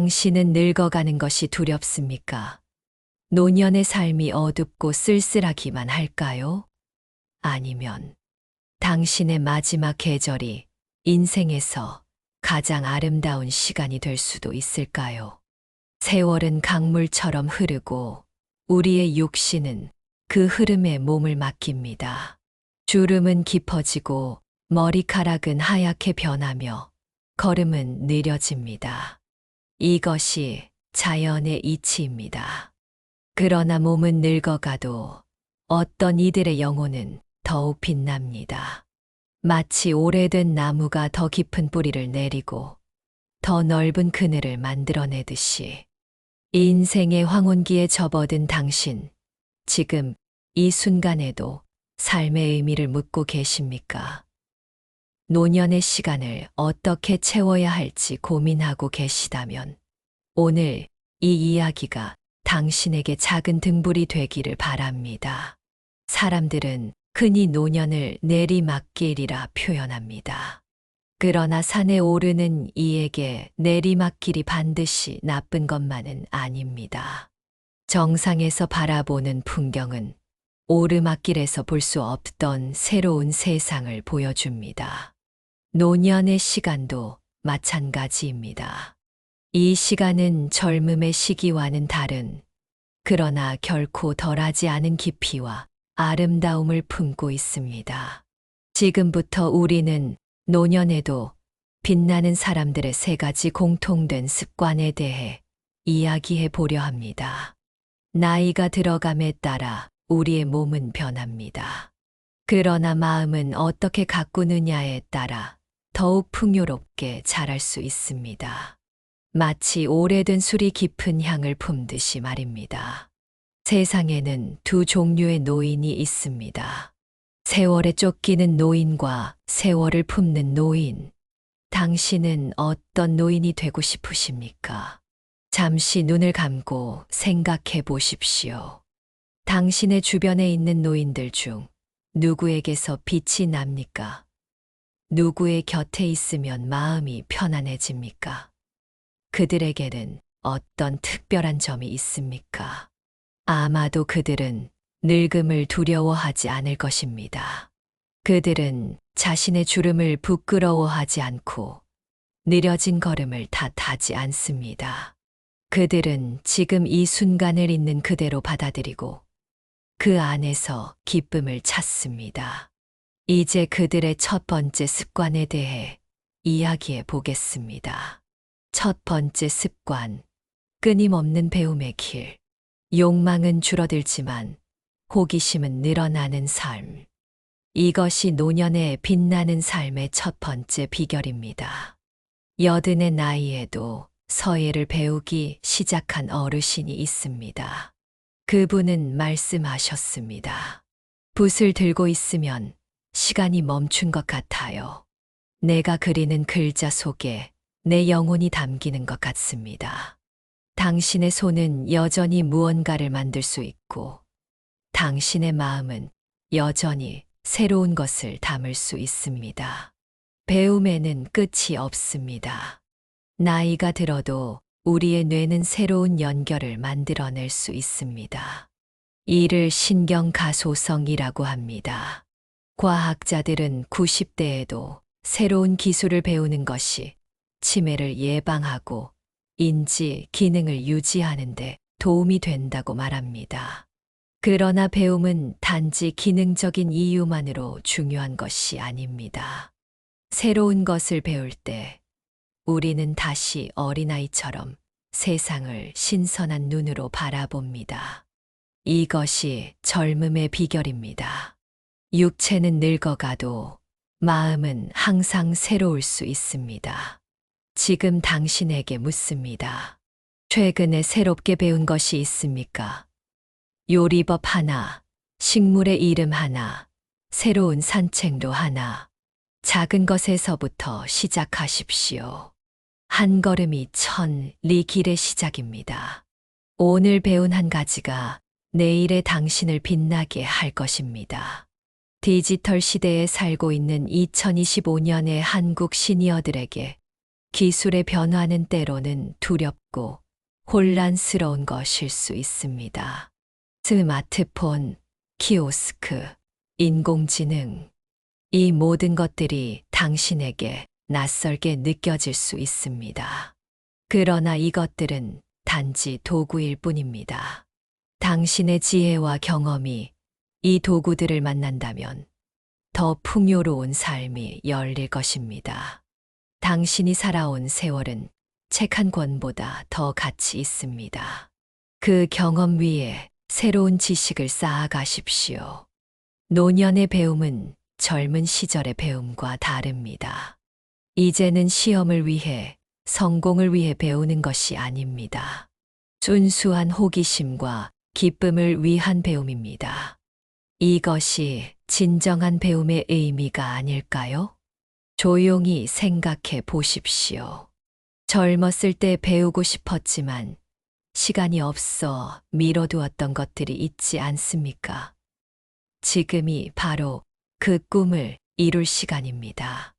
당신은 늙어가는 것이 두렵습니까? 노년의 삶이 어둡고 쓸쓸하기만 할까요? 아니면 당신의 마지막 계절이 인생에서 가장 아름다운 시간이 될 수도 있을까요? 세월은 강물처럼 흐르고 우리의 육신은 그 흐름에 몸을 맡깁니다. 주름은 깊어지고 머리카락은 하얗게 변하며 걸음은 느려집니다. 이것이 자연의 이치입니다. 그러나 몸은 늙어가도 어떤 이들의 영혼은 더욱 빛납니다. 마치 오래된 나무가 더 깊은 뿌리를 내리고 더 넓은 그늘을 만들어내듯이 인생의 황혼기에 접어든 당신, 지금 이 순간에도 삶의 의미를 묻고 계십니까? 노년의 시간을 어떻게 채워야 할지 고민하고 계시다면 오늘 이 이야기가 당신에게 작은 등불이 되기를 바랍니다. 사람들은 흔히 노년을 내리막길이라 표현합니다. 그러나 산에 오르는 이에게 내리막길이 반드시 나쁜 것만은 아닙니다. 정상에서 바라보는 풍경은 오르막길에서 볼 수 없던 새로운 세상을 보여줍니다. 노년의 시간도 마찬가지입니다. 이 시간은 젊음의 시기와는 다른, 그러나 결코 덜하지 않은 깊이와 아름다움을 품고 있습니다. 지금부터 우리는 노년에도 빛나는 사람들의 세 가지 공통된 습관에 대해 이야기해 보려 합니다. 나이가 들어감에 따라 우리의 몸은 변합니다. 그러나 마음은 어떻게 가꾸느냐에 따라 더욱 풍요롭게 자랄 수 있습니다. 마치 오래된 술이 깊은 향을 품듯이 말입니다. 세상에는 두 종류의 노인이 있습니다. 세월에 쫓기는 노인과 세월을 품는 노인. 당신은 어떤 노인이 되고 싶으십니까? 잠시 눈을 감고 생각해 보십시오. 당신의 주변에 있는 노인들 중 누구에게서 빛이 납니까? 누구의 곁에 있으면 마음이 편안해집니까? 그들에게는 어떤 특별한 점이 있습니까? 아마도 그들은 늙음을 두려워하지 않을 것입니다. 그들은 자신의 주름을 부끄러워하지 않고 느려진 걸음을 탓하지 않습니다. 그들은 지금 이 순간을 있는 그대로 받아들이고 그 안에서 기쁨을 찾습니다. 이제 그들의 첫 번째 습관에 대해 이야기해 보겠습니다. 첫 번째 습관, 끊임없는 배움의 길. 욕망은 줄어들지만 호기심은 늘어나는 삶. 이것이 노년의 빛나는 삶의 첫 번째 비결입니다. 80의 나이에도 서예를 배우기 시작한 어르신이 있습니다. 그분은 말씀하셨습니다. 붓을 들고 있으면 시간이 멈춘 것 같아요. 내가 그리는 글자 속에 내 영혼이 담기는 것 같습니다. 당신의 손은 여전히 무언가를 만들 수 있고 당신의 마음은 여전히 새로운 것을 담을 수 있습니다. 배움에는 끝이 없습니다. 나이가 들어도 우리의 뇌는 새로운 연결을 만들어낼 수 있습니다. 이를 신경가소성이라고 합니다. 과학자들은 90대에도 새로운 기술을 배우는 것이 치매를 예방하고 인지 기능을 유지하는 데 도움이 된다고 말합니다. 그러나 배움은 단지 기능적인 이유만으로 중요한 것이 아닙니다. 새로운 것을 배울 때 우리는 다시 어린아이처럼 세상을 신선한 눈으로 바라봅니다. 이것이 젊음의 비결입니다. 육체는 늙어가도 마음은 항상 새로울 수 있습니다. 지금 당신에게 묻습니다. 최근에 새롭게 배운 것이 있습니까? 요리법 하나, 식물의 이름 하나, 새로운 산책로 하나, 작은 것에서부터 시작하십시오. 한 걸음이 1000리 길의 시작입니다. 오늘 배운 한 가지가 내일의 당신을 빛나게 할 것입니다. 디지털 시대에 살고 있는 2025년의 한국 시니어들에게 기술의 변화는 때로는 두렵고 혼란스러운 것일 수 있습니다. 스마트폰, 키오스크, 인공지능, 이 모든 것들이 당신에게 낯설게 느껴질 수 있습니다. 그러나 이것들은 단지 도구일 뿐입니다. 당신의 지혜와 경험이 이 도구들을 만난다면 더 풍요로운 삶이 열릴 것입니다. 당신이 살아온 세월은 책 한 권보다 더 가치 있습니다. 그 경험 위에 새로운 지식을 쌓아가십시오. 노년의 배움은 젊은 시절의 배움과 다릅니다. 이제는 시험을 위해, 성공을 위해 배우는 것이 아닙니다. 순수한 호기심과 기쁨을 위한 배움입니다. 이것이 진정한 배움의 의미가 아닐까요? 조용히 생각해 보십시오. 젊었을 때 배우고 싶었지만 시간이 없어 미뤄두었던 것들이 있지 않습니까? 지금이 바로 그 꿈을 이룰 시간입니다.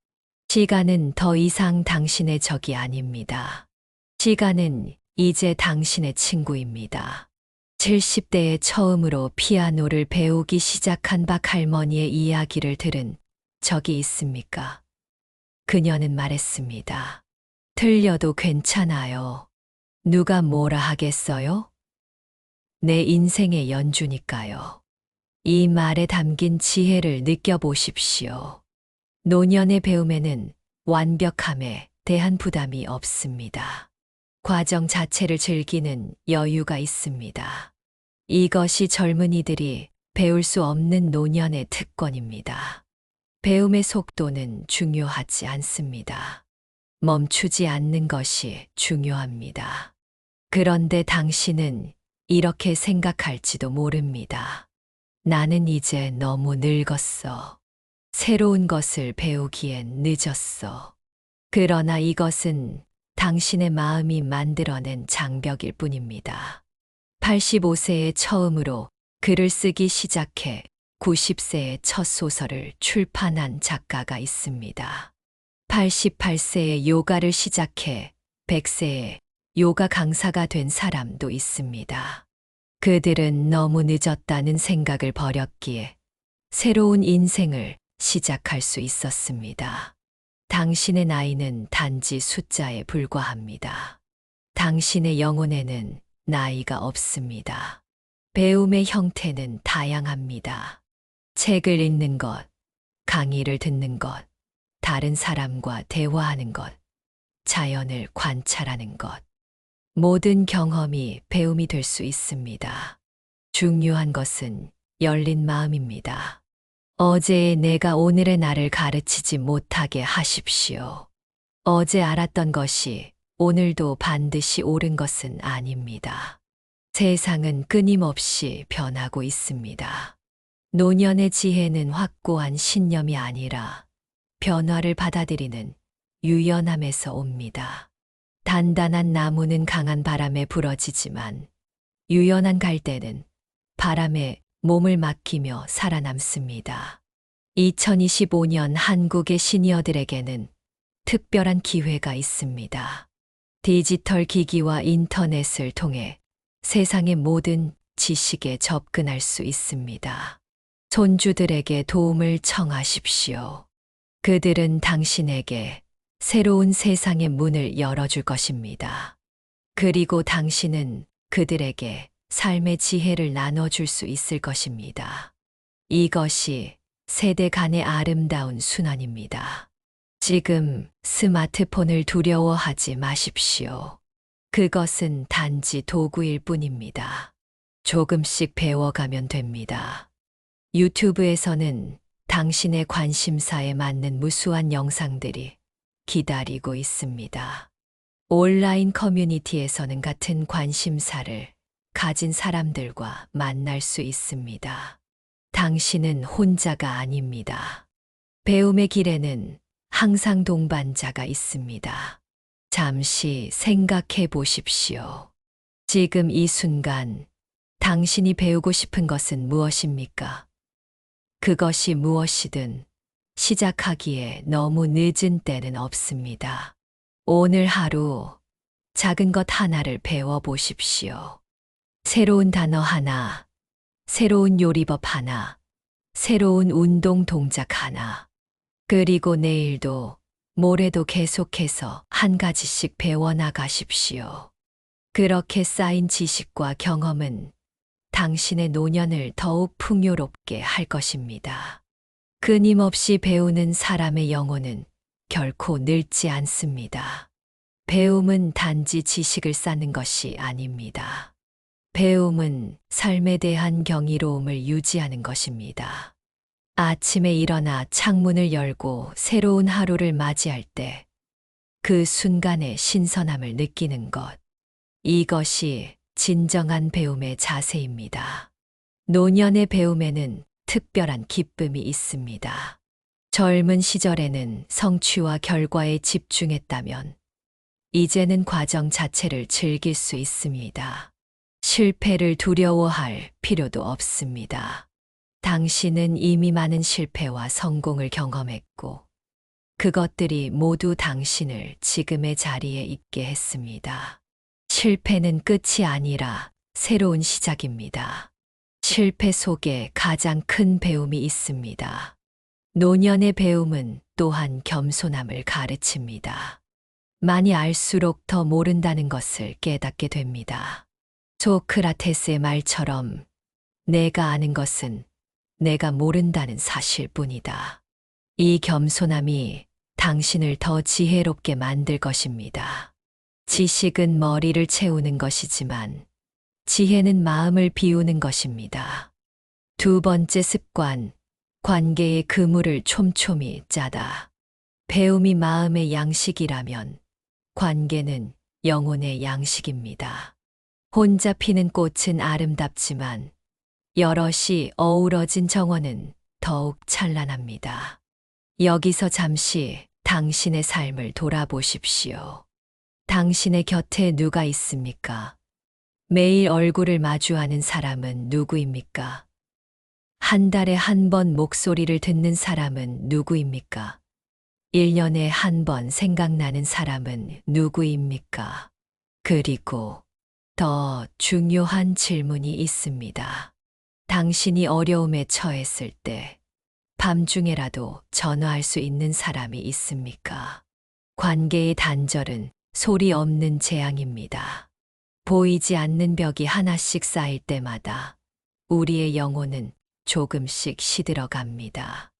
시간은 더 이상 당신의 적이 아닙니다. 시간은 이제 당신의 친구입니다. 70대에 처음으로 피아노를 배우기 시작한 박 할머니의 이야기를 들은 적이 있습니까? 그녀는 말했습니다. 틀려도 괜찮아요. 누가 뭐라 하겠어요? 내 인생의 연주니까요. 이 말에 담긴 지혜를 느껴보십시오. 노년의 배움에는 완벽함에 대한 부담이 없습니다. 과정 자체를 즐기는 여유가 있습니다. 이것이 젊은이들이 배울 수 없는 노년의 특권입니다. 배움의 속도는 중요하지 않습니다. 멈추지 않는 것이 중요합니다. 그런데 당신은 이렇게 생각할지도 모릅니다. 나는 이제 너무 늙었어. 새로운 것을 배우기엔 늦었어. 그러나 이것은 당신의 마음이 만들어낸 장벽일 뿐입니다. 85세에 처음으로 글을 쓰기 시작해 90세에 첫 소설을 출판한 작가가 있습니다. 88세에 요가를 시작해 100세에 요가 강사가 된 사람도 있습니다. 그들은 너무 늦었다는 생각을 버렸기에 새로운 인생을 시작할 수 있었습니다. 당신의 나이는 단지 숫자에 불과합니다. 당신의 영혼에는 나이가 없습니다. 배움의 형태는 다양합니다. 책을 읽는 것, 강의를 듣는 것, 다른 사람과 대화하는 것, 자연을 관찰하는 것. 모든 경험이 배움이 될 수 있습니다. 중요한 것은 열린 마음입니다. 어제의 내가 오늘의 나를 가르치지 못하게 하십시오. 어제 알았던 것이 오늘도 반드시 옳은 것은 아닙니다. 세상은 끊임없이 변하고 있습니다. 노년의 지혜는 확고한 신념이 아니라 변화를 받아들이는 유연함에서 옵니다. 단단한 나무는 강한 바람에 부러지지만 유연한 갈대는 바람에 몸을 맡기며 살아남습니다. 2025년 한국의 시니어들에게는 특별한 기회가 있습니다. 디지털 기기와 인터넷을 통해 세상의 모든 지식에 접근할 수 있습니다. 손주들에게 도움을 청하십시오. 그들은 당신에게 새로운 세상의 문을 열어줄 것입니다. 그리고 당신은 그들에게 삶의 지혜를 나눠줄 수 있을 것입니다. 이것이 세대 간의 아름다운 순환입니다. 지금 스마트폰을 두려워하지 마십시오. 그것은 단지 도구일 뿐입니다. 조금씩 배워가면 됩니다. 유튜브에서는 당신의 관심사에 맞는 무수한 영상들이 기다리고 있습니다. 온라인 커뮤니티에서는 같은 관심사를 가진 사람들과 만날 수 있습니다. 당신은 혼자가 아닙니다. 배움의 길에는 항상 동반자가 있습니다. 잠시 생각해 보십시오. 지금 이 순간 당신이 배우고 싶은 것은 무엇입니까? 그것이 무엇이든 시작하기에 너무 늦은 때는 없습니다. 오늘 하루 작은 것 하나를 배워 보십시오. 새로운 단어 하나, 새로운 요리법 하나, 새로운 운동 동작 하나. 그리고 내일도, 모레도 계속해서 한 가지씩 배워나가십시오. 그렇게 쌓인 지식과 경험은 당신의 노년을 더욱 풍요롭게 할 것입니다. 끊임없이 배우는 사람의 영혼은 결코 늙지 않습니다. 배움은 단지 지식을 쌓는 것이 아닙니다. 배움은 삶에 대한 경이로움을 유지하는 것입니다. 아침에 일어나 창문을 열고 새로운 하루를 맞이할 때 그 순간의 신선함을 느끼는 것. 이것이 진정한 배움의 자세입니다. 노년의 배움에는 특별한 기쁨이 있습니다. 젊은 시절에는 성취와 결과에 집중했다면 이제는 과정 자체를 즐길 수 있습니다. 실패를 두려워할 필요도 없습니다. 당신은 이미 많은 실패와 성공을 경험했고, 그것들이 모두 당신을 지금의 자리에 있게 했습니다. 실패는 끝이 아니라 새로운 시작입니다. 실패 속에 가장 큰 배움이 있습니다. 노년의 배움은 또한 겸손함을 가르칩니다. 많이 알수록 더 모른다는 것을 깨닫게 됩니다. 소크라테스의 말처럼 내가 아는 것은 내가 모른다는 사실뿐이다. 이 겸손함이 당신을 더 지혜롭게 만들 것입니다. 지식은 머리를 채우는 것이지만 지혜는 마음을 비우는 것입니다. 두 번째 습관, 관계의 그물을 촘촘히 짜다. 배움이 마음의 양식이라면 관계는 영혼의 양식입니다. 혼자 피는 꽃은 아름답지만 여럿이 어우러진 정원은 더욱 찬란합니다. 여기서 잠시 당신의 삶을 돌아보십시오. 당신의 곁에 누가 있습니까? 매일 얼굴을 마주하는 사람은 누구입니까? 한 달에 한 번 목소리를 듣는 사람은 누구입니까? 1년에 한 번 생각나는 사람은 누구입니까? 그리고 더 중요한 질문이 있습니다. 당신이 어려움에 처했을 때 밤중에라도 전화할 수 있는 사람이 있습니까? 관계의 단절은 소리 없는 재앙입니다. 보이지 않는 벽이 하나씩 쌓일 때마다 우리의 영혼은 조금씩 시들어갑니다.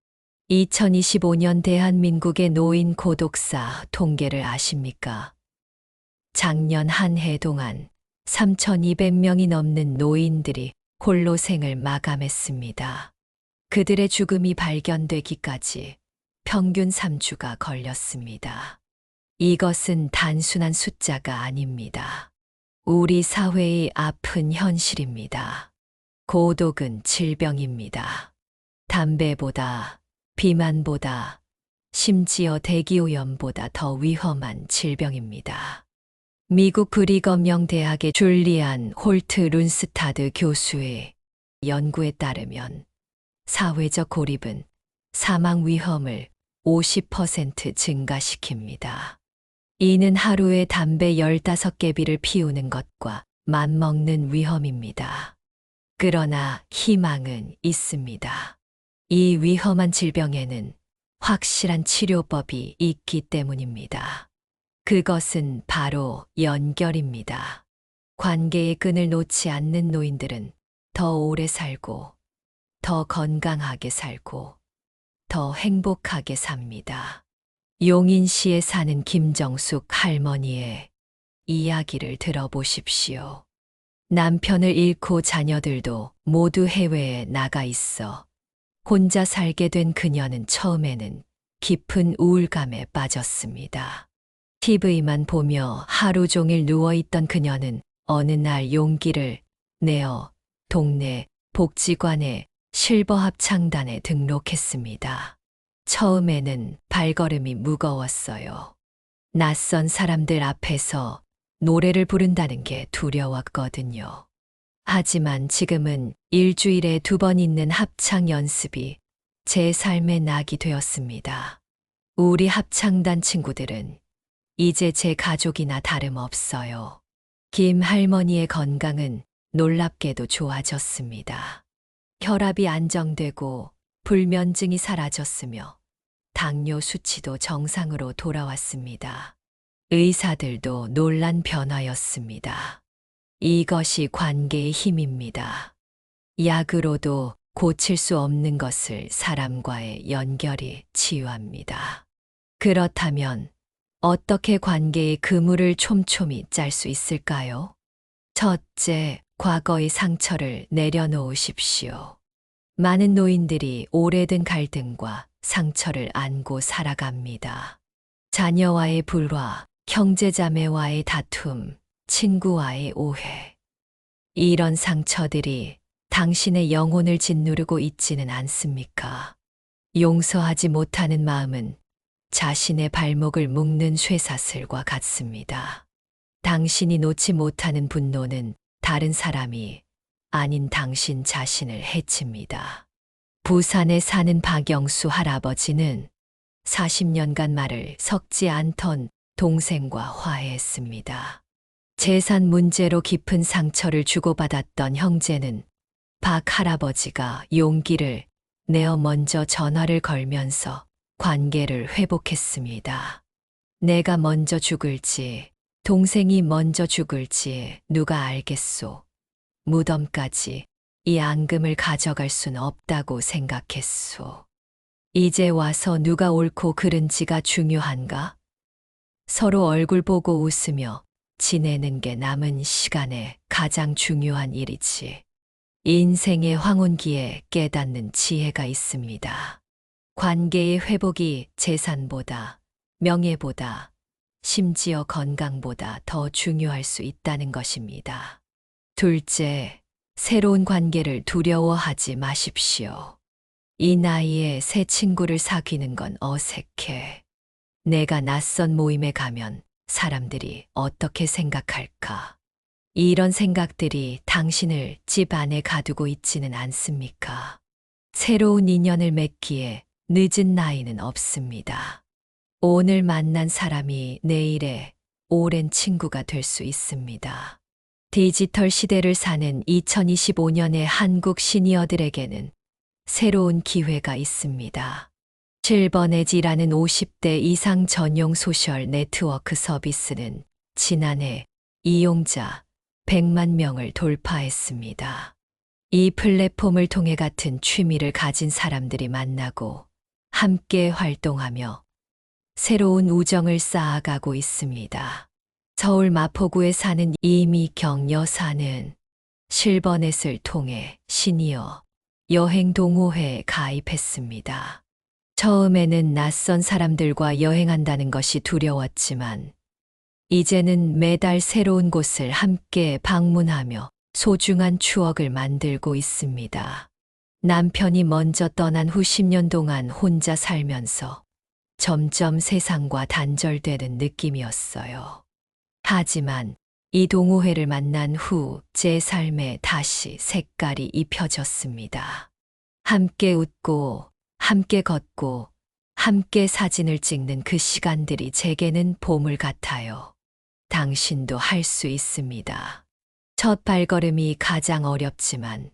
2025년 대한민국의 노인 고독사 통계를 아십니까? 작년 한 해 동안 3,200명이 넘는 노인들이 홀로 생을 마감했습니다. 그들의 죽음이 발견되기까지 평균 3주가 걸렸습니다. 이것은 단순한 숫자가 아닙니다. 우리 사회의 아픈 현실입니다. 고독은 질병입니다. 담배보다, 비만보다, 심지어 대기오염보다 더 위험한 질병입니다. 미국 브리검영 대학의 줄리안 홀트 룬스타드 교수의 연구에 따르면 사회적 고립은 사망 위험을 50% 증가시킵니다. 이는 하루에 담배 15개비를 피우는 것과 맞먹는 위험입니다. 그러나 희망은 있습니다. 이 위험한 질병에는 확실한 치료법이 있기 때문입니다. 그것은 바로 연결입니다. 관계의 끈을 놓지 않는 노인들은 더 오래 살고, 더 건강하게 살고, 더 행복하게 삽니다. 용인시에 사는 김정숙 할머니의 이야기를 들어보십시오. 남편을 잃고 자녀들도 모두 해외에 나가 있어 혼자 살게 된 그녀는 처음에는 깊은 우울감에 빠졌습니다. TV만 보며 하루 종일 누워있던 그녀는 어느 날 용기를 내어 동네 복지관에 실버 합창단에 등록했습니다. 처음에는 발걸음이 무거웠어요. 낯선 사람들 앞에서 노래를 부른다는 게 두려웠거든요. 하지만 지금은 일주일에 2번 있는 합창 연습이 제 삶의 낙이 되었습니다. 우리 합창단 친구들은 이제 제 가족이나 다름없어요. 김 할머니의 건강은 놀랍게도 좋아졌습니다. 혈압이 안정되고 불면증이 사라졌으며 당뇨 수치도 정상으로 돌아왔습니다. 의사들도 놀란 변화였습니다. 이것이 관계의 힘입니다. 약으로도 고칠 수 없는 것을 사람과의 연결이 치유합니다. 그렇다면 어떻게 관계의 그물을 촘촘히 짤 수 있을까요? 첫째, 과거의 상처를 내려놓으십시오. 많은 노인들이 오래된 갈등과 상처를 안고 살아갑니다. 자녀와의 불화, 형제자매와의 다툼, 친구와의 오해. 이런 상처들이 당신의 영혼을 짓누르고 있지는 않습니까? 용서하지 못하는 마음은 자신의 발목을 묶는 쇠사슬과 같습니다. 당신이 놓지 못하는 분노는 다른 사람이 아닌 당신 자신을 해칩니다. 부산에 사는 박영수 할아버지는 40년간 말을 섞지 않던 동생과 화해했습니다. 재산 문제로 깊은 상처를 주고받았던 형제는 박 할아버지가 용기를 내어 먼저 전화를 걸면서 관계를 회복했습니다. 내가 먼저 죽을지, 동생이 먼저 죽을지 누가 알겠소. 무덤까지 이 앙금을 가져갈 순 없다고 생각했소. 이제 와서 누가 옳고 그른지가 중요한가? 서로 얼굴 보고 웃으며 지내는 게 남은 시간에 가장 중요한 일이지. 인생의 황혼기에 깨닫는 지혜가 있습니다. 관계의 회복이 재산보다, 명예보다, 심지어 건강보다 더 중요할 수 있다는 것입니다. 둘째, 새로운 관계를 두려워하지 마십시오. 이 나이에 새 친구를 사귀는 건 어색해. 내가 낯선 모임에 가면 사람들이 어떻게 생각할까? 이런 생각들이 당신을 집 안에 가두고 있지는 않습니까? 새로운 인연을 맺기에 늦은 나이는 없습니다. 오늘 만난 사람이 내일의 오랜 친구가 될 수 있습니다. 디지털 시대를 사는 2025년의 한국 시니어들에게는 새로운 기회가 있습니다. 실버넷이라는 50대 이상 전용 소셜 네트워크 서비스는 지난해 이용자 100만 명을 돌파했습니다. 이 플랫폼을 통해 같은 취미를 가진 사람들이 만나고 함께 활동하며 새로운 우정을 쌓아가고 있습니다. 서울 마포구에 사는 이미경 여사는 실버넷을 통해 시니어 여행 동호회에 가입했습니다. 처음에는 낯선 사람들과 여행한다는 것이 두려웠지만 이제는 매달 새로운 곳을 함께 방문하며 소중한 추억을 만들고 있습니다. 남편이 먼저 떠난 후 10년 동안 혼자 살면서 점점 세상과 단절되는 느낌이었어요. 하지만 이 동호회를 만난 후 제 삶에 다시 색깔이 입혀졌습니다. 함께 웃고, 함께 걷고, 함께 사진을 찍는 그 시간들이 제게는 보물 같아요. 당신도 할 수 있습니다. 첫 발걸음이 가장 어렵지만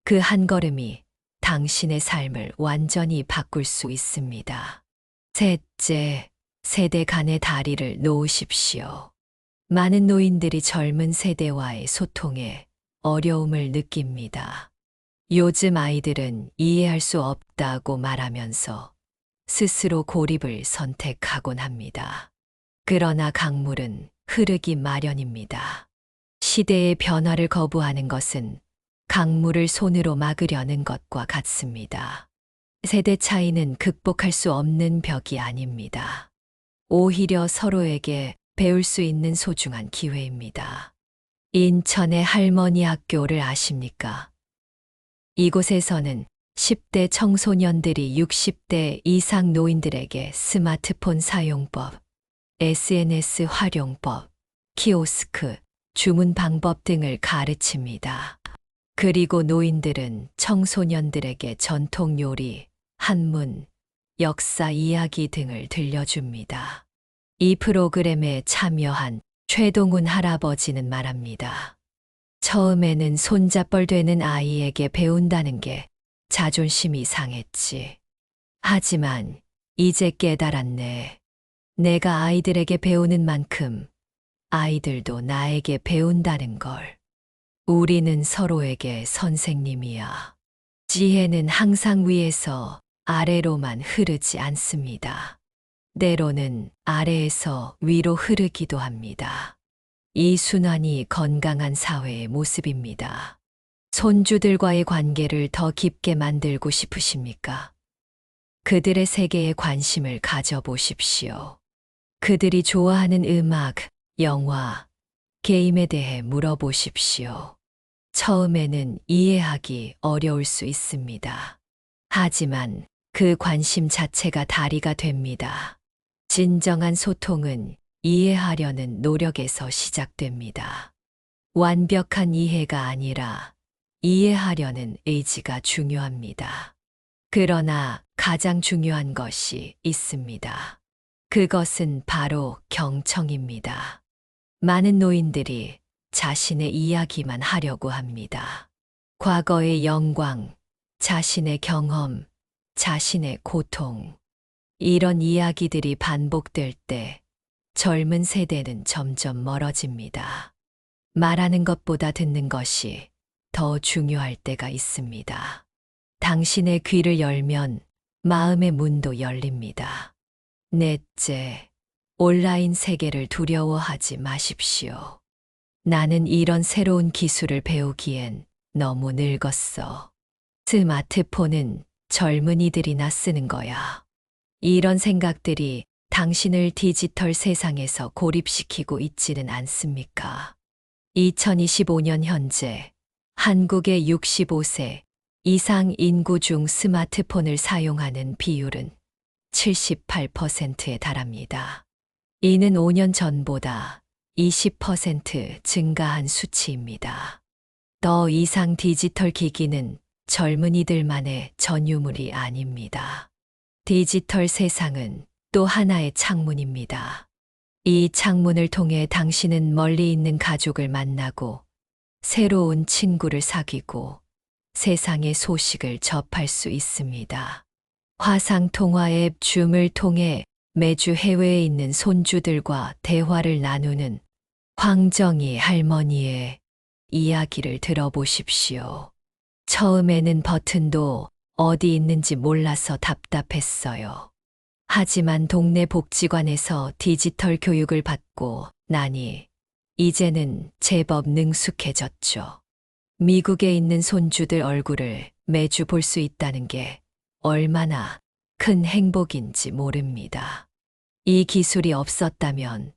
그 한 걸음이 당신의 삶을 완전히 바꿀 수 있습니다. 셋째, 세대 간의 다리를 놓으십시오. 많은 노인들이 젊은 세대와의 소통에 어려움을 느낍니다. 요즘 아이들은 이해할 수 없다고 말하면서 스스로 고립을 선택하곤 합니다. 그러나 강물은 흐르기 마련입니다. 시대의 변화를 거부하는 것은 강물을 손으로 막으려는 것과 같습니다. 세대 차이는 극복할 수 없는 벽이 아닙니다. 오히려 서로에게 배울 수 있는 소중한 기회입니다. 인천의 할머니 학교를 아십니까? 이곳에서는 10대 청소년들이 60대 이상 노인들에게 스마트폰 사용법, SNS 활용법, 키오스크, 주문 방법 등을 가르칩니다. 그리고 노인들은 청소년들에게 전통 요리, 한문, 역사 이야기 등을 들려줍니다. 이 프로그램에 참여한 최동훈 할아버지는 말합니다. 처음에는 손잡벌 되는 아이에게 배운다는 게 자존심이 상했지. 하지만 이제 깨달았네. 내가 아이들에게 배우는 만큼 아이들도 나에게 배운다는 걸. 우리는 서로에게 선생님이야. 지혜는 항상 위에서 아래로만 흐르지 않습니다. 때로는 아래에서 위로 흐르기도 합니다. 이 순환이 건강한 사회의 모습입니다. 손주들과의 관계를 더 깊게 만들고 싶으십니까? 그들의 세계에 관심을 가져보십시오. 그들이 좋아하는 음악, 영화, 게임에 대해 물어보십시오. 처음에는 이해하기 어려울 수 있습니다. 하지만 그 관심 자체가 다리가 됩니다. 진정한 소통은 이해하려는 노력에서 시작됩니다. 완벽한 이해가 아니라 이해하려는 의지가 중요합니다. 그러나 가장 중요한 것이 있습니다. 그것은 바로 경청입니다. 많은 노인들이 자신의 이야기만 하려고 합니다. 과거의 영광, 자신의 경험, 자신의 고통. 이런 이야기들이 반복될 때 젊은 세대는 점점 멀어집니다. 말하는 것보다 듣는 것이 더 중요할 때가 있습니다. 당신의 귀를 열면 마음의 문도 열립니다. 넷째, 온라인 세계를 두려워하지 마십시오. 나는 이런 새로운 기술을 배우기엔 너무 늙었어. 스마트폰은 젊은이들이나 쓰는 거야. 이런 생각들이 당신을 디지털 세상에서 고립시키고 있지는 않습니까? 2025년 현재 한국의 65세 이상 인구 중 스마트폰을 사용하는 비율은 78%에 달합니다. 이는 5년 전보다 20% 증가한 수치입니다. 더 이상 디지털 기기는 젊은이들만의 전유물이 아닙니다. 디지털 세상은 또 하나의 창문입니다. 이 창문을 통해 당신은 멀리 있는 가족을 만나고 새로운 친구를 사귀고 세상의 소식을 접할 수 있습니다. 화상통화 앱 줌을 통해 매주 해외에 있는 손주들과 대화를 나누는 황정희 할머니의 이야기를 들어보십시오. 처음에는 버튼도 어디 있는지 몰라서 답답했어요. 하지만 동네 복지관에서 디지털 교육을 받고 나니 이제는 제법 능숙해졌죠. 미국에 있는 손주들 얼굴을 매주 볼 수 있다는 게 얼마나 큰 행복인지 모릅니다. 이 기술이 없었다면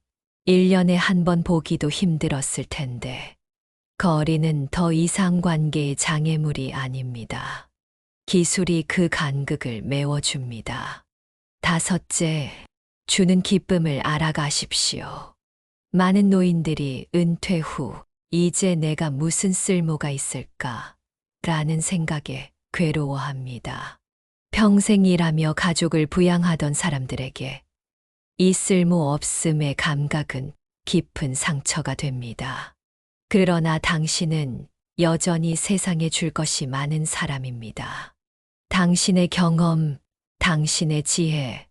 1년에 한 번 보기도 힘들었을 텐데, 거리는 더 이상 관계의 장애물이 아닙니다. 기술이 그 간극을 메워줍니다. 다섯째, 주는 기쁨을 알아가십시오. 많은 노인들이 은퇴 후 이제 내가 무슨 쓸모가 있을까? 라는 생각에 괴로워합니다. 평생 일하며 가족을 부양하던 사람들에게 이 쓸모 없음의 감각은 깊은 상처가 됩니다. 그러나 당신은 여전히 세상에 줄 것이 많은 사람입니다. 당신의 경험, 당신의 지혜,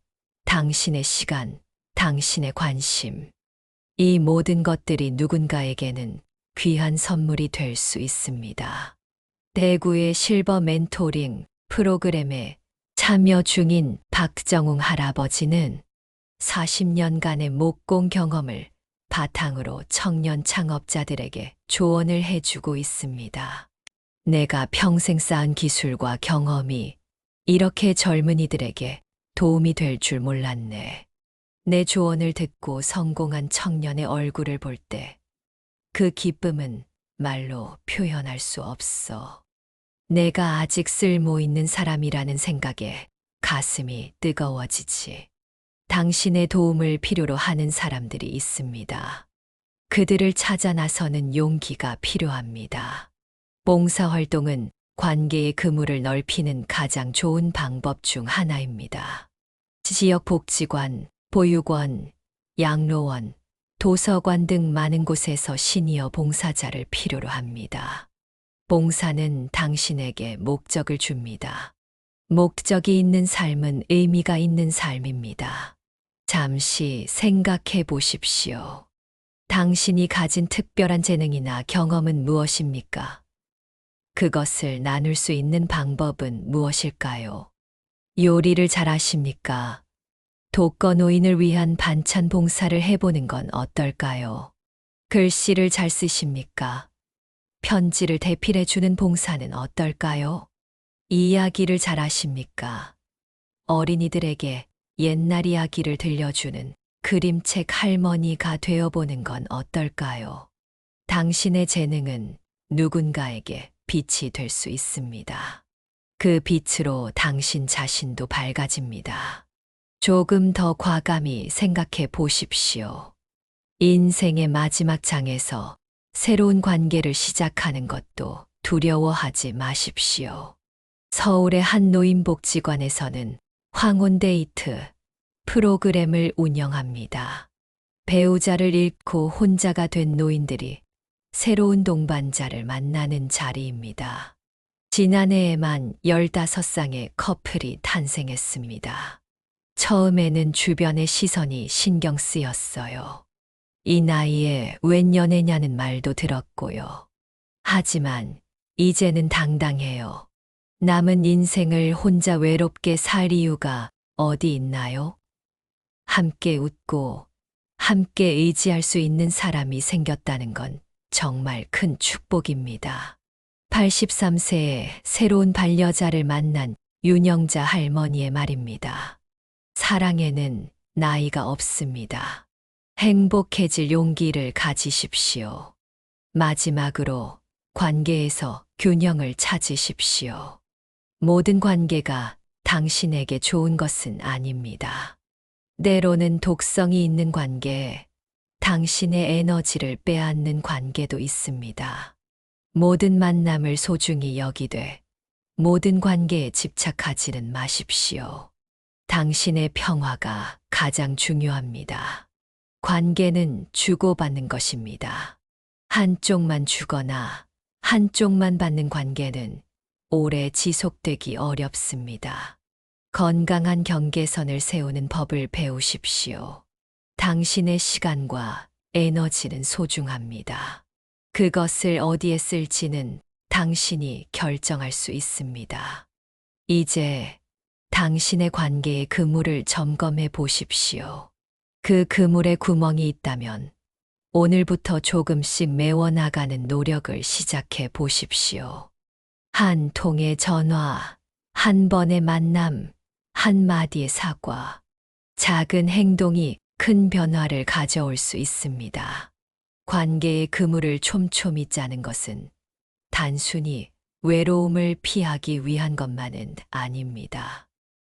당신의 시간, 당신의 관심. 이 모든 것들이 누군가에게는 귀한 선물이 될 수 있습니다. 대구의 실버 멘토링 프로그램에 참여 중인 박정웅 할아버지는 40년간의 목공 경험을 바탕으로 청년 창업자들에게 조언을 해주고 있습니다. 내가 평생 쌓은 기술과 경험이 이렇게 젊은이들에게 도움이 될 줄 몰랐네. 내 조언을 듣고 성공한 청년의 얼굴을 볼 때 그 기쁨은 말로 표현할 수 없어. 내가 아직 쓸모 있는 사람이라는 생각에 가슴이 뜨거워지지. 당신의 도움을 필요로 하는 사람들이 있습니다. 그들을 찾아 나서는 용기가 필요합니다. 봉사활동은 관계의 그물을 넓히는 가장 좋은 방법 중 하나입니다. 지역복지관, 보육원, 양로원, 도서관 등 많은 곳에서 시니어 봉사자를 필요로 합니다. 봉사는 당신에게 목적을 줍니다. 목적이 있는 삶은 의미가 있는 삶입니다. 잠시 생각해 보십시오. 당신이 가진 특별한 재능이나 경험은 무엇입니까? 그것을 나눌 수 있는 방법은 무엇일까요? 요리를 잘하십니까? 독거노인을 위한 반찬 봉사를 해보는 건 어떨까요? 글씨를 잘 쓰십니까? 편지를 대필해주는 봉사는 어떨까요? 이야기를 잘하십니까? 어린이들에게 옛날 이야기를 들려주는 그림책 할머니가 되어보는 건 어떨까요? 당신의 재능은 누군가에게 빛이 될 수 있습니다. 그 빛으로 당신 자신도 밝아집니다. 조금 더 과감히 생각해 보십시오. 인생의 마지막 장에서 새로운 관계를 시작하는 것도 두려워하지 마십시오. 서울의 한 노인복지관에서는 황혼데이트 프로그램을 운영합니다. 배우자를 잃고 혼자가 된 노인들이 새로운 동반자를 만나는 자리입니다. 지난해에만 15쌍의 커플이 탄생했습니다. 처음에는 주변의 시선이 신경 쓰였어요. 이 나이에 웬 연애냐는 말도 들었고요. 하지만 이제는 당당해요. 남은 인생을 혼자 외롭게 살 이유가 어디 있나요? 함께 웃고 함께 의지할 수 있는 사람이 생겼다는 건 정말 큰 축복입니다. 83세에 새로운 반려자를 만난 윤영자 할머니의 말입니다. 사랑에는 나이가 없습니다. 행복해질 용기를 가지십시오. 마지막으로 관계에서 균형을 찾으십시오. 모든 관계가 당신에게 좋은 것은 아닙니다. 때로는 독성이 있는 관계, 당신의 에너지를 빼앗는 관계도 있습니다. 모든 만남을 소중히 여기되 모든 관계에 집착하지는 마십시오. 당신의 평화가 가장 중요합니다. 관계는 주고받는 것입니다. 한쪽만 주거나 한쪽만 받는 관계는 오래 지속되기 어렵습니다. 건강한 경계선을 세우는 법을 배우십시오. 당신의 시간과 에너지는 소중합니다. 그것을 어디에 쓸지는 당신이 결정할 수 있습니다. 이제 당신의 관계의 그물을 점검해 보십시오. 그 그물에 구멍이 있다면 오늘부터 조금씩 메워나가는 노력을 시작해 보십시오. 한 통의 전화, 한 번의 만남, 한 마디의 사과, 작은 행동이 큰 변화를 가져올 수 있습니다. 관계의 그물을 촘촘히 짜는 것은 단순히 외로움을 피하기 위한 것만은 아닙니다.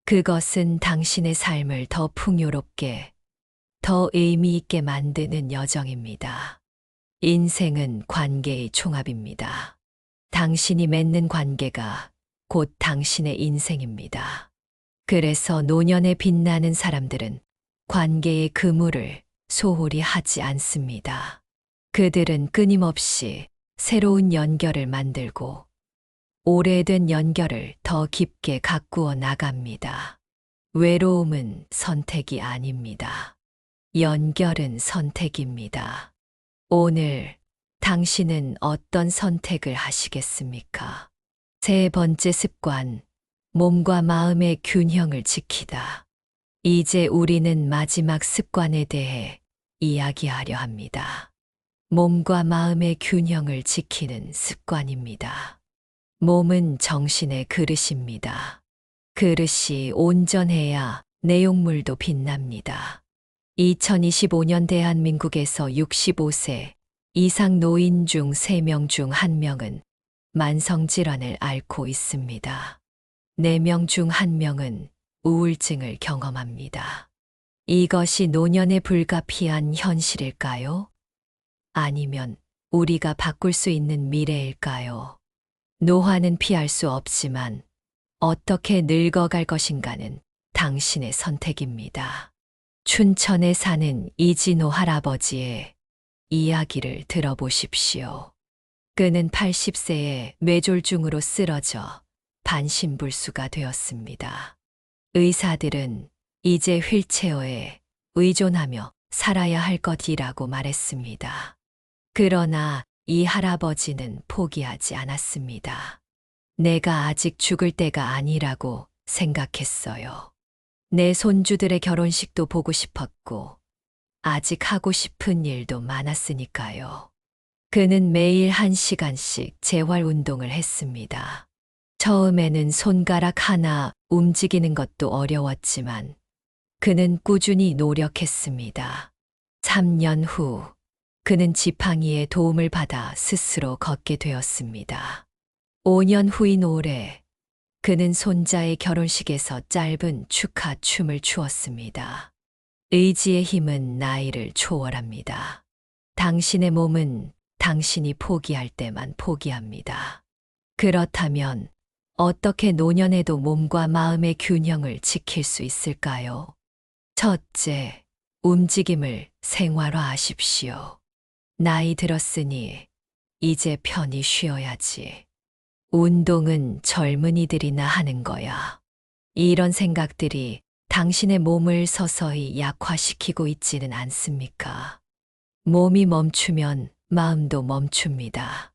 그것은 당신의 삶을 더 풍요롭게, 더 의미 있게 만드는 여정입니다. 인생은 관계의 총합입니다. 당신이 맺는 관계가 곧 당신의 인생입니다. 그래서 노년에 빛나는 사람들은 관계의 그물을 소홀히 하지 않습니다. 그들은 끊임없이 새로운 연결을 만들고 오래된 연결을 더 깊게 가꾸어 나갑니다. 외로움은 선택이 아닙니다. 연결은 선택입니다. 오늘 당신은 어떤 선택을 하시겠습니까? 세 번째 습관, 몸과 마음의 균형을 지키다. 이제 우리는 마지막 습관에 대해 이야기하려 합니다. 몸과 마음의 균형을 지키는 습관입니다. 몸은 정신의 그릇입니다. 그릇이 온전해야 내용물도 빛납니다. 2025년 대한민국에서 65세 이상 노인 중 3명 중 1명은 만성질환을 앓고 있습니다. 4명 중 1명은 우울증을 경험합니다. 이것이 노년에 불가피한 현실일까요? 아니면 우리가 바꿀 수 있는 미래일까요? 노화는 피할 수 없지만 어떻게 늙어갈 것인가는 당신의 선택입니다. 춘천에 사는 이진호 할아버지의 이야기를 들어보십시오. 그는 80세에 뇌졸중으로 쓰러져 반신불수가 되었습니다. 의사들은 이제 휠체어에 의존하며 살아야 할 것이라고 말했습니다. 그러나 이 할아버지는 포기하지 않았습니다. 내가 아직 죽을 때가 아니라고 생각했어요. 내 손주들의 결혼식도 보고 싶었고, 아직 하고 싶은 일도 많았으니까요. 그는 매일 1시간씩 재활 운동을 했습니다. 처음에는 손가락 하나 움직이는 것도 어려웠지만 그는 꾸준히 노력했습니다. 3년 후 그는 지팡이의 도움을 받아 스스로 걷게 되었습니다. 5년 후인 올해 그는 손자의 결혼식에서 짧은 축하 춤을 추었습니다. 의지의 힘은 나이를 초월합니다. 당신의 몸은 당신이 포기할 때만 포기합니다. 그렇다면 어떻게 노년에도 몸과 마음의 균형을 지킬 수 있을까요? 첫째, 움직임을 생활화하십시오. 나이 들었으니 이제 편히 쉬어야지. 운동은 젊은이들이나 하는 거야. 이런 생각들이 당신의 몸을 서서히 약화시키고 있지는 않습니까? 몸이 멈추면 마음도 멈춥니다.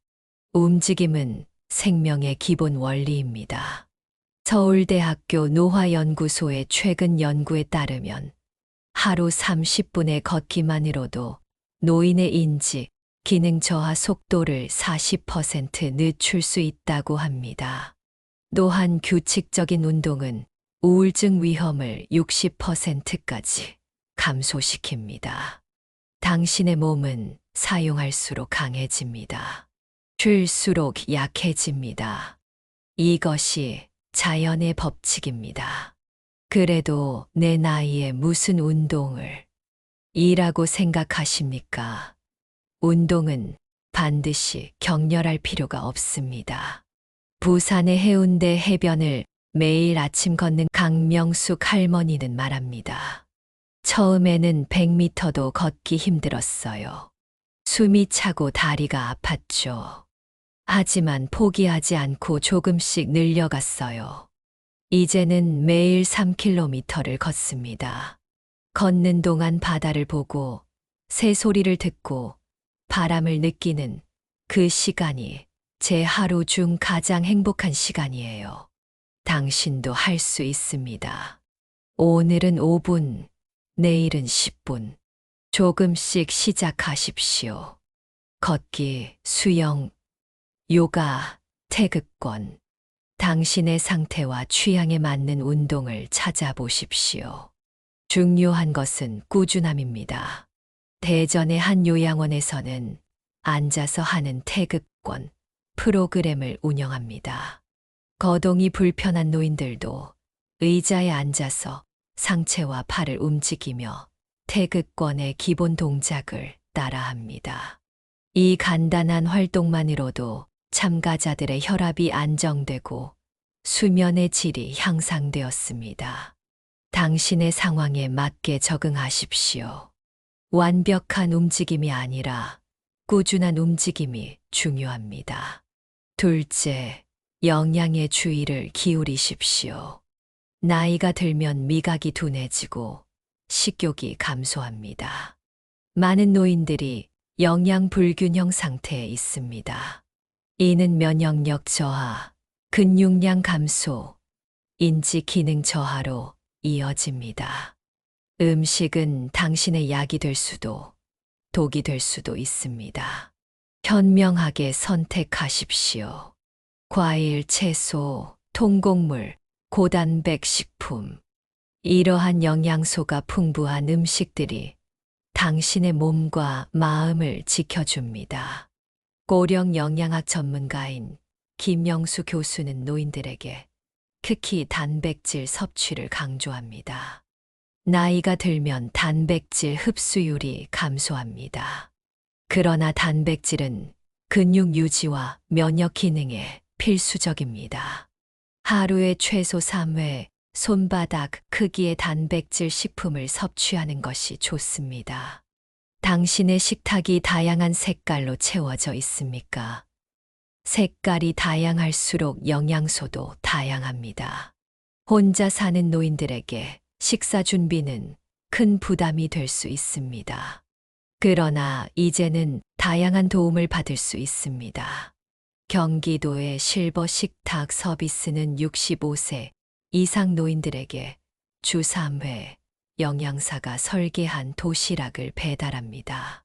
움직임은 생명의 기본 원리입니다. 서울대학교 노화연구소의 최근 연구에 따르면 하루 30분의 걷기만으로도 노인의 인지, 기능 저하 속도를 40% 늦출 수 있다고 합니다. 또한 규칙적인 운동은 우울증 위험을 60%까지 감소시킵니다. 당신의 몸은 사용할수록 강해집니다. 쉴수록 약해집니다. 이것이 자연의 법칙입니다. 그래도 내 나이에 무슨 운동을 이라고 생각하십니까? 운동은 반드시 격렬할 필요가 없습니다. 부산의 해운대 해변을 매일 아침 걷는 강명숙 할머니는 말합니다. 처음에는 100m도 걷기 힘들었어요. 숨이 차고 다리가 아팠죠. 하지만 포기하지 않고 조금씩 늘려갔어요. 이제는 매일 3km를 걷습니다. 걷는 동안 바다를 보고 새소리를 듣고 바람을 느끼는 그 시간이 제 하루 중 가장 행복한 시간이에요. 당신도 할 수 있습니다. 오늘은 5분, 내일은 10분. 조금씩 시작하십시오. 걷기, 수영, 요가, 태극권. 당신의 상태와 취향에 맞는 운동을 찾아보십시오. 중요한 것은 꾸준함입니다. 대전의 한 요양원에서는 앉아서 하는 태극권 프로그램을 운영합니다. 거동이 불편한 노인들도 의자에 앉아서 상체와 팔을 움직이며 태극권의 기본 동작을 따라합니다. 이 간단한 활동만으로도 참가자들의 혈압이 안정되고 수면의 질이 향상되었습니다. 당신의 상황에 맞게 적응하십시오. 완벽한 움직임이 아니라 꾸준한 움직임이 중요합니다. 둘째, 영양에 주의를 기울이십시오. 나이가 들면 미각이 둔해지고 식욕이 감소합니다. 많은 노인들이 영양 불균형 상태에 있습니다. 이는 면역력 저하, 근육량 감소, 인지 기능 저하로 이어집니다. 음식은 당신의 약이 될 수도, 독이 될 수도 있습니다. 현명하게 선택하십시오. 과일, 채소, 통곡물, 고단백 식품. 이러한 영양소가 풍부한 음식들이 당신의 몸과 마음을 지켜줍니다. 고령 영양학 전문가인 김영수 교수는 노인들에게 특히 단백질 섭취를 강조합니다. 나이가 들면 단백질 흡수율이 감소합니다. 그러나 단백질은 근육 유지와 면역 기능에 필수적입니다. 하루에 최소 3회 손바닥 크기의 단백질 식품을 섭취하는 것이 좋습니다. 당신의 식탁이 다양한 색깔로 채워져 있습니까? 색깔이 다양할수록 영양소도 다양합니다. 혼자 사는 노인들에게 식사 준비는 큰 부담이 될 수 있습니다. 그러나 이제는 다양한 도움을 받을 수 있습니다. 경기도의 실버 식탁 서비스는 65세 이상 노인들에게 주 3회 영양사가 설계한 도시락을 배달합니다.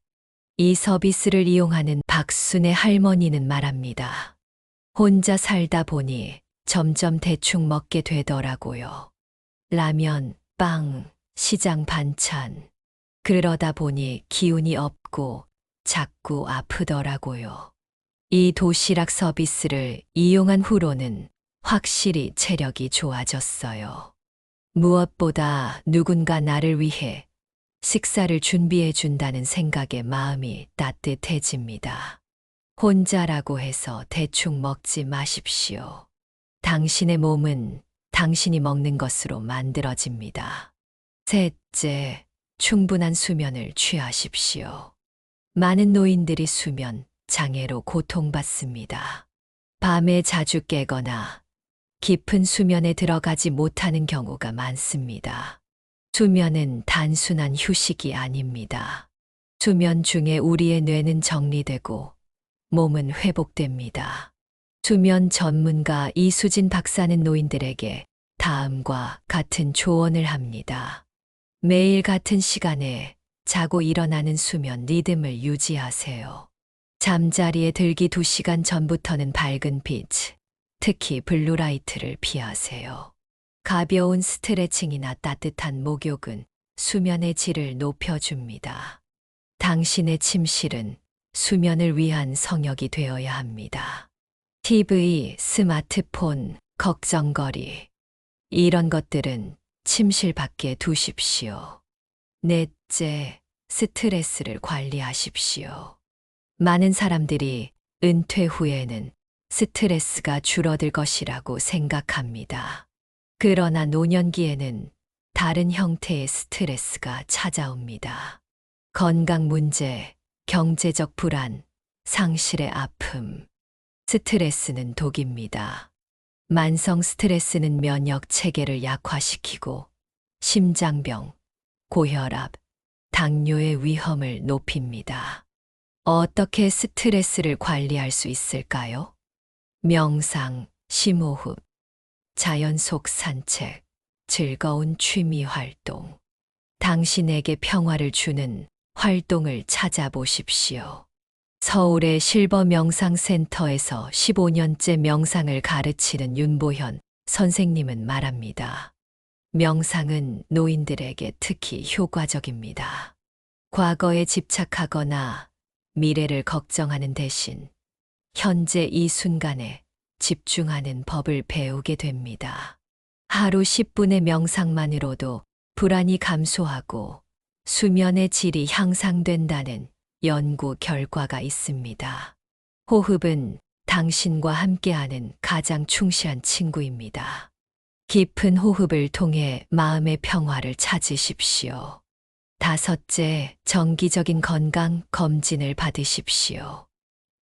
이 서비스를 이용하는 박순의 할머니는 말합니다. 혼자 살다 보니 점점 대충 먹게 되더라고요. 라면, 빵, 시장 반찬. 그러다 보니 기운이 없고 자꾸 아프더라고요. 이 도시락 서비스를 이용한 후로는 확실히 체력이 좋아졌어요. 무엇보다 누군가 나를 위해 식사를 준비해 준다는 생각에 마음이 따뜻해집니다. 혼자라고 해서 대충 먹지 마십시오. 당신의 몸은 당신이 먹는 것으로 만들어집니다. 셋째, 충분한 수면을 취하십시오. 많은 노인들이 수면 장애로 고통받습니다. 밤에 자주 깨거나 깊은 수면에 들어가지 못하는 경우가 많습니다. 수면은 단순한 휴식이 아닙니다. 수면 중에 우리의 뇌는 정리되고 몸은 회복됩니다. 수면 전문가 이수진 박사는 노인들에게 다음과 같은 조언을 합니다. 매일 같은 시간에 자고 일어나는 수면 리듬을 유지하세요. 잠자리에 들기 2시간 전부터는 밝은 빛, 특히 블루라이트를 피하세요. 가벼운 스트레칭이나 따뜻한 목욕은 수면의 질을 높여줍니다. 당신의 침실은 수면을 위한 성역이 되어야 합니다. TV, 스마트폰, 걱정거리. 이런 것들은 침실 밖에 두십시오. 넷째, 스트레스를 관리하십시오. 많은 사람들이 은퇴 후에는 스트레스가 줄어들 것이라고 생각합니다. 그러나 노년기에는 다른 형태의 스트레스가 찾아옵니다. 건강 문제, 경제적 불안, 상실의 아픔. 스트레스는 독입니다. 만성 스트레스는 면역 체계를 약화시키고 심장병, 고혈압, 당뇨의 위험을 높입니다. 어떻게 스트레스를 관리할 수 있을까요? 명상, 심호흡, 자연 속 산책, 즐거운 취미 활동. 당신에게 평화를 주는 활동을 찾아보십시오. 서울의 실버 명상센터에서 15년째 명상을 가르치는 윤보현 선생님은 말합니다. 명상은 노인들에게 특히 효과적입니다. 과거에 집착하거나 미래를 걱정하는 대신 현재 이 순간에 집중하는 법을 배우게 됩니다. 하루 10분의 명상만으로도 불안이 감소하고 수면의 질이 향상된다는 연구 결과가 있습니다. 호흡은 당신과 함께하는 가장 충실한 친구입니다. 깊은 호흡을 통해 마음의 평화를 찾으십시오. 다섯째, 정기적인 건강 검진을 받으십시오.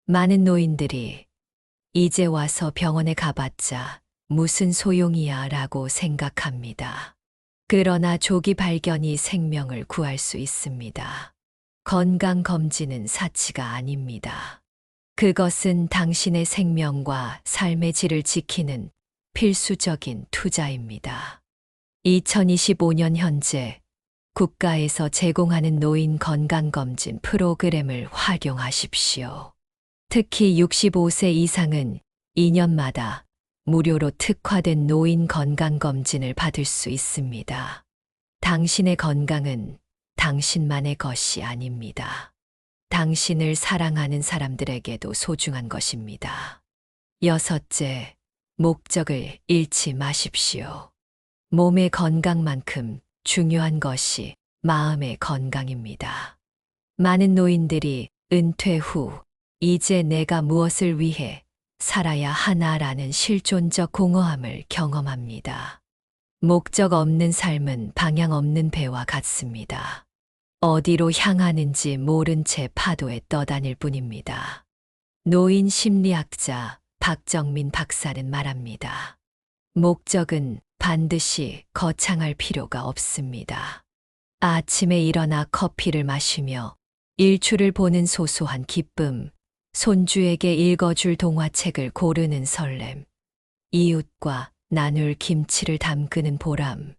많은 노인들이 이제 와서 병원에 가봤자 무슨 소용이야 라고 생각합니다. 그러나 조기 발견이 생명을 구할 수 있습니다. 건강검진은 사치가 아닙니다. 그것은 당신의 생명과 삶의 질을 지키는 필수적인 투자입니다. 2025년 현재 국가에서 제공하는 노인 건강검진 프로그램을 활용하십시오. 특히 65세 이상은 2년마다 무료로 특화된 노인 건강검진을 받을 수 있습니다. 당신의 건강은 당신만의 것이 아닙니다. 당신을 사랑하는 사람들에게도 소중한 것입니다. 여섯째, 목적을 잃지 마십시오. 몸의 건강만큼 중요한 것이 마음의 건강입니다. 많은 노인들이 은퇴 후 이제 내가 무엇을 위해 살아야 하나라는 실존적 공허함을 경험합니다. 목적 없는 삶은 방향 없는 배와 같습니다. 어디로 향하는지 모른 채 파도에 떠다닐 뿐입니다. 노인 심리학자 박정민 박사는 말합니다. 목적은 반드시 거창할 필요가 없습니다. 아침에 일어나 커피를 마시며 일출을 보는 소소한 기쁨, 손주에게 읽어줄 동화책을 고르는 설렘, 이웃과 나눌 김치를 담그는 보람,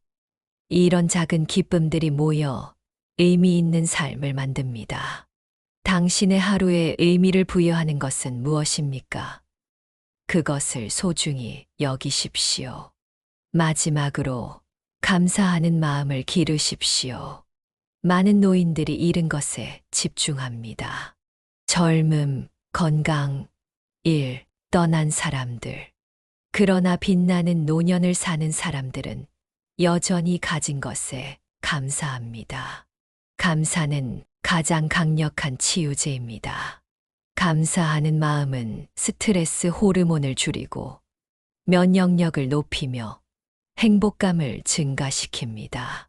이런 작은 기쁨들이 모여 의미 있는 삶을 만듭니다. 당신의 하루에 의미를 부여하는 것은 무엇입니까? 그것을 소중히 여기십시오. 마지막으로 감사하는 마음을 기르십시오. 많은 노인들이 잃은 것에 집중합니다. 젊음, 건강, 일, 떠난 사람들. 그러나 빛나는 노년을 사는 사람들은 여전히 가진 것에 감사합니다. 감사는 가장 강력한 치유제입니다. 감사하는 마음은 스트레스 호르몬을 줄이고 면역력을 높이며 행복감을 증가시킵니다.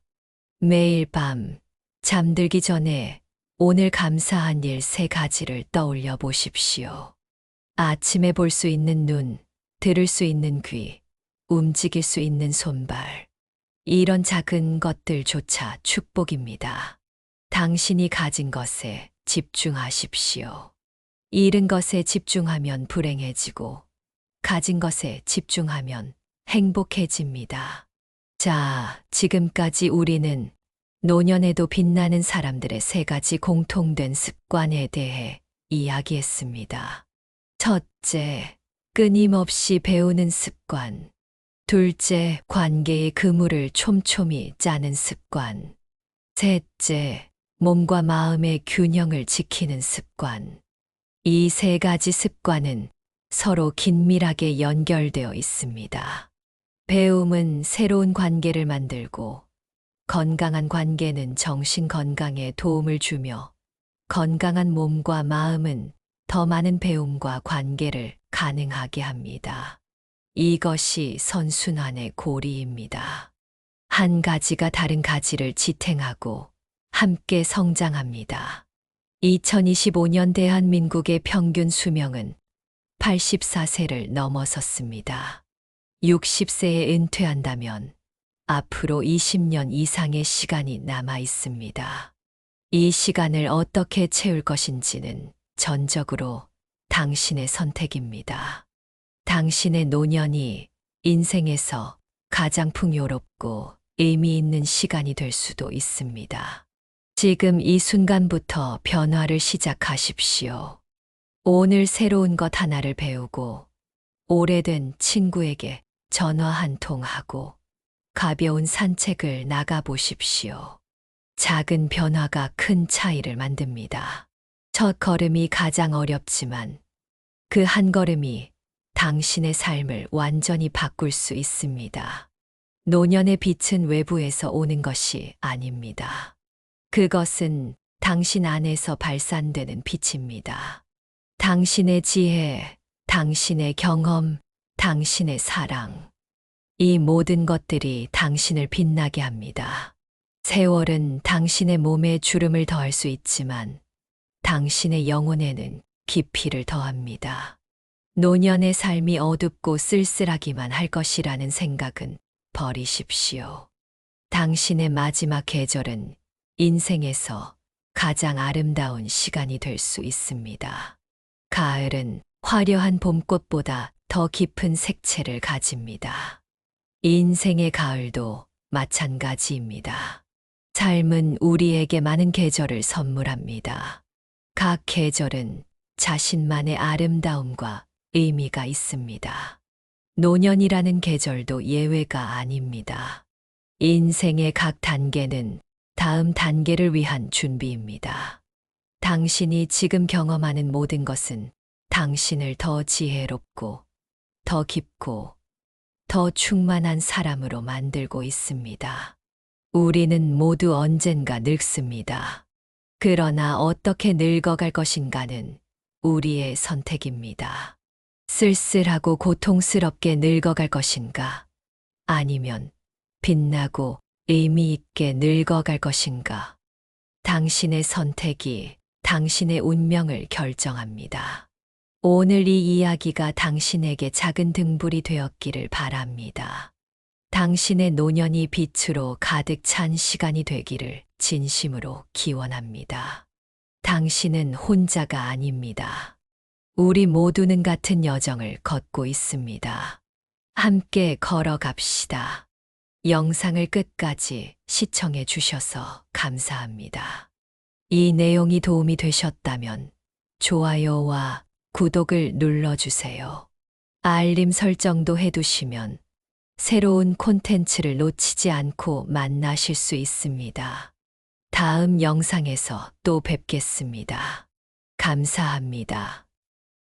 매일 밤 잠들기 전에 오늘 감사한 일 3가지를 떠올려 보십시오. 아침에 볼 수 있는 눈, 들을 수 있는 귀, 움직일 수 있는 손발. 이런 작은 것들조차 축복입니다. 당신이 가진 것에 집중하십시오. 잃은 것에 집중하면 불행해지고, 가진 것에 집중하면 행복해집니다. 자, 지금까지 우리는 노년에도 빛나는 사람들의 3가지 공통된 습관에 대해 이야기했습니다. 첫째, 끊임없이 배우는 습관. 둘째, 관계의 그물을 촘촘히 짜는 습관. 셋째, 몸과 마음의 균형을 지키는 습관. 이 3가지 습관은 서로 긴밀하게 연결되어 있습니다. 배움은 새로운 관계를 만들고, 건강한 관계는 정신 건강에 도움을 주며, 건강한 몸과 마음은 더 많은 배움과 관계를 가능하게 합니다. 이것이 선순환의 고리입니다. 한 가지가 다른 가지를 지탱하고 함께 성장합니다. 2025년 대한민국의 평균 수명은 84세를 넘어섰습니다. 60세에 은퇴한다면 앞으로 20년 이상의 시간이 남아 있습니다. 이 시간을 어떻게 채울 것인지는 전적으로 당신의 선택입니다. 당신의 노년이 인생에서 가장 풍요롭고 의미 있는 시간이 될 수도 있습니다. 지금 이 순간부터 변화를 시작하십시오. 오늘 새로운 것 하나를 배우고, 오래된 친구에게 전화 한 통 하고, 가벼운 산책을 나가보십시오. 작은 변화가 큰 차이를 만듭니다. 첫 걸음이 가장 어렵지만 그 한 걸음이 당신의 삶을 완전히 바꿀 수 있습니다. 노년의 빛은 외부에서 오는 것이 아닙니다. 그것은 당신 안에서 발산되는 빛입니다. 당신의 지혜, 당신의 경험, 당신의 사랑. 이 모든 것들이 당신을 빛나게 합니다. 세월은 당신의 몸에 주름을 더할 수 있지만 당신의 영혼에는 깊이를 더합니다. 노년의 삶이 어둡고 쓸쓸하기만 할 것이라는 생각은 버리십시오. 당신의 마지막 계절은 인생에서 가장 아름다운 시간이 될 수 있습니다. 가을은 화려한 봄꽃보다 더 깊은 색채를 가집니다. 인생의 가을도 마찬가지입니다. 삶은 우리에게 많은 계절을 선물합니다. 각 계절은 자신만의 아름다움과 의미가 있습니다. 노년이라는 계절도 예외가 아닙니다. 인생의 각 단계는 다음 단계를 위한 준비입니다. 당신이 지금 경험하는 모든 것은 당신을 더 지혜롭고, 더 깊고, 더 충만한 사람으로 만들고 있습니다. 우리는 모두 언젠가 늙습니다. 그러나 어떻게 늙어갈 것인가는 우리의 선택입니다. 쓸쓸하고 고통스럽게 늙어갈 것인가? 아니면 빛나고 의미 있게 늙어갈 것인가? 당신의 선택이 당신의 운명을 결정합니다. 오늘 이 이야기가 당신에게 작은 등불이 되었기를 바랍니다. 당신의 노년이 빛으로 가득 찬 시간이 되기를 진심으로 기원합니다. 당신은 혼자가 아닙니다. 우리 모두는 같은 여정을 걷고 있습니다. 함께 걸어갑시다. 영상을 끝까지 시청해 주셔서 감사합니다. 이 내용이 도움이 되셨다면 좋아요와 구독을 눌러주세요. 알림 설정도 해두시면 새로운 콘텐츠를 놓치지 않고 만나실 수 있습니다. 다음 영상에서 또 뵙겠습니다. 감사합니다.